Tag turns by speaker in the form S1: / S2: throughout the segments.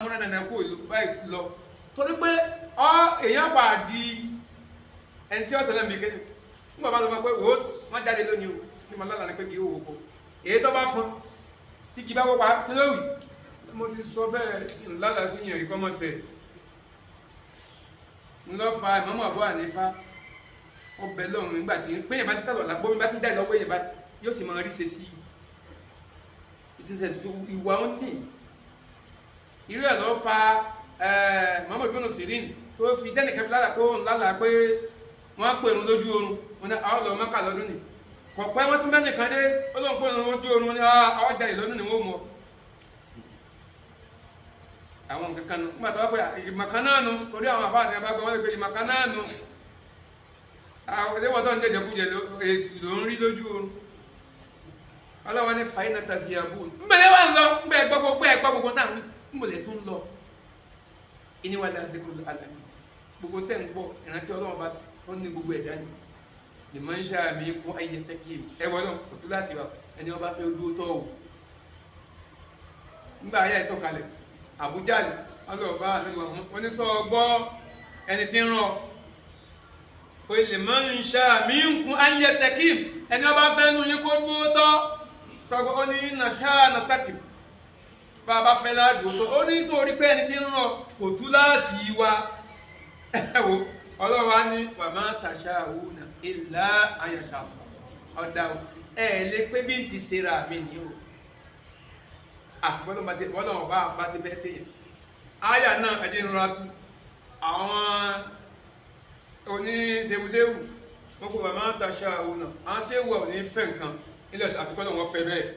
S1: múra nànà kó báyìí lọ torí pé èèyàn bá di ẹni tí ó ṣẹlẹ̀ mi kéde nígbà bá lọ fún pé wò ó wọ́n jáde lónìí o tí mo lálàá ní pé kì í wò ó èyí tó bá fún tí kì í bá wọ́pá kí ló wì mo ti sọ bẹ́ẹ̀ ńlálàá sí yẹn rí kọ́mọ̀sẹ̀ ńlọ́fà ìmọ̀mọ́ àbọ̀ ànífà ọbẹ̀ lọ́run nígbà tí pé yẹn bá ti sálọ̀ làgbọ́ mi bá ti dá ìlọ́wọ́ yẹn bá yóò sì máa rí ṣe sí ìwà ń tì irú ẹ̀ lọ́ fa Muhammad bin Sirin tó fi dẹ́nìkan fi lára kó ńlálàá pé wọ́n pè ń lójú oorun wọn ní àwọn ọlọ́ọ̀ mọ́kà lọ́dún ni kọ̀pẹ́ wọ́n tún bẹ́ẹ̀ nìkan dé ọlọ́run pé wọ́n lójú oorun wọn ní àwọn ọjà ìlọ́dún ni wọ́n mọ̀ àwọn nǹkan kan nù nígbà tó wá pé ìmọ̀kan náà nù torí àwọn àfáà ní abágbọ́n wọ́n lè pe ìmọ̀kan náà nù àwọn ẹlẹ́wọ̀n tó ń jẹ́jẹ́ kújẹ èsì ló ń rí lójú oorun ọlọ́wọ́n ní fàyínà tàbí àbú mbẹ̀lẹ́ wà ń lọ mbẹ̀ gbogbo táwọn mbẹ̀lẹ́ tún lọ ìníwàlẹ̀ àdékùn àlàyé gbogbo tẹ̀ ń gbọ́ ìrántí ọlọ́wọ́n bá tó ní gbogbo ẹ̀dá ni ìmọ̀ ń ṣàmì kún ayé tẹ́kì ẹwọ́n náà kò tún láti wà ẹni ọba fẹ́ ojú tọ́ ò nígbà ayé ìsọ̀kalẹ̀ Àbújá ni ọlọ́ọ̀bá wọn ní sọ ọgbọ́ ẹni tí ń rán o lè mọ́ ń ṣàmì kún ayé tẹ́kì ẹni ọba fẹ́ nu yín kó dúró tọ́ sọgbọ́ ó ní nàṣà nàṣàkì bá a bá fẹ́ láàdùn tó ó ní sórí pé ẹni tí ń rán kò tú láàsì wa ẹ̀wò ọlọ́wà ní wàmá tàṣà òun ìlà àyàṣà ọ̀dà lè pé bí ti ṣera mi ní o àbọ́lọ̀ bá ṣe fẹ́ ṣe yẹn àyà náà ẹ̀dí ń rọra tú àwọn oníṣẹ́wùṣẹ́wù wọ́n kó wàmá tàṣà òun àwọn ṣéwù ọ̀ ní fẹ́ nǹkan ilẹ̀ àfikọ́lọ̀ wọn fẹ́ bẹ́ẹ̀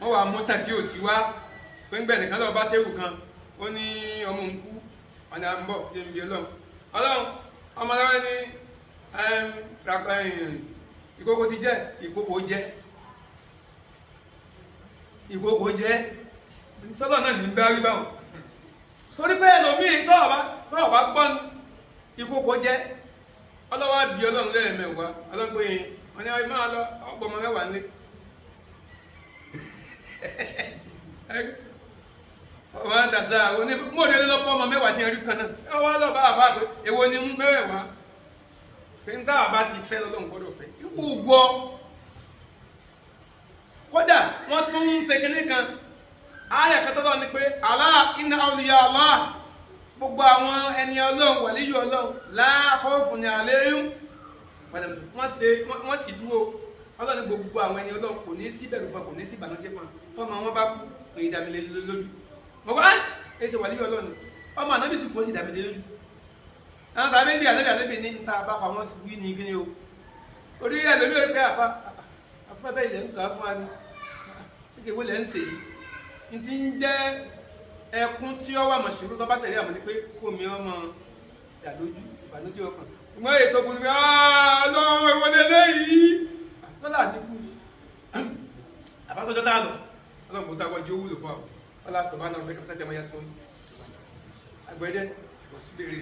S1: wọ́n wà mú tàbí òsì wá pé ń gbẹ̀ nìkan lọ́wọ́ bá ṣéwù kan ó ní ọmọ ń kú ọ̀nà à ń bọ̀ yé mi bí ọlọ́run ọmọ lọ́wọ́ ní ìkókó ti jẹ́ ìkókó jẹ́ sọ́lọ́ náà ní bá rí báwọn torí pé ẹlòmíì tọ́ọ̀ bá gbọ́n ìkókó jẹ́ ọlọ́wọ́ bí ọlọ́run lẹ́ẹ̀mẹ́wàá ọlọ́run pé wọ́n ní máa lọ ọgbọ̀n ọmọ mẹ́wàá nílé ọmọ àdàsá mọ̀ọ́dé lọ́pọ̀ ọmọ mẹ́wàá tí ń rí kan náà ẹ wá lọ bá àbá pé èwo ni mú mẹ́wàá pé ń táwà bá ti fẹ́ lọ́dọ̀ gbọ́dọ̀ fẹ́ ikú gbọ́ kódà wọ́n tún ń ṣe kinní kan ààrẹ kẹtọ́tọ́ ni pé Allah inna awliya Allah gbogbo àwọn ẹni ọlọ́run wàlíyù ọlọ́run la khawfun alayhim wọ́n sì dúró ọlọ́run gbogbo àwọn ẹni ọlọ́run kò ní sí bẹ̀rù fún kò ní sí ìbànújẹ́ fún tọ́mọ wọn bá kú pé ìdàmìlẹ̀ lójú mọ̀gbọ́n ẹsẹ̀ wàlíyù ọlọ́run ọmọ ànábì sì fọ́ sí ìdàmìlẹ̀ lójú àwọn tàbí ní ànábì ní níta bá pa wọ́n wí ní kíní o orí ẹlòmí orí pé àfa bẹ́ẹ̀ ilẹ̀ ń kà á fún wa ní kíkẹ́ wọlé ń sè yìí ti ń jẹ́ ẹkún tí ó wà mọ̀ṣúrú tó bá ṣẹlẹ̀ àmọ́ ní pé kò mí ọmọ ìdàlójú ìbànújẹ́ ọkàn ìmọ̀ ètò burúkú ọlọ́run ìwọlé lẹ́yìn sọ́lá àdínkù àbásọ́jọ́ tá a lọ ọlọ́run kò tá a wájú owó lò fún àwọn ọlọ́run sọ̀rọ̀ náà fẹ́ kí wọ́n sẹ́tẹ̀ mọ́ yá sí wọn àgbẹ̀dẹ́ kò sí lè rí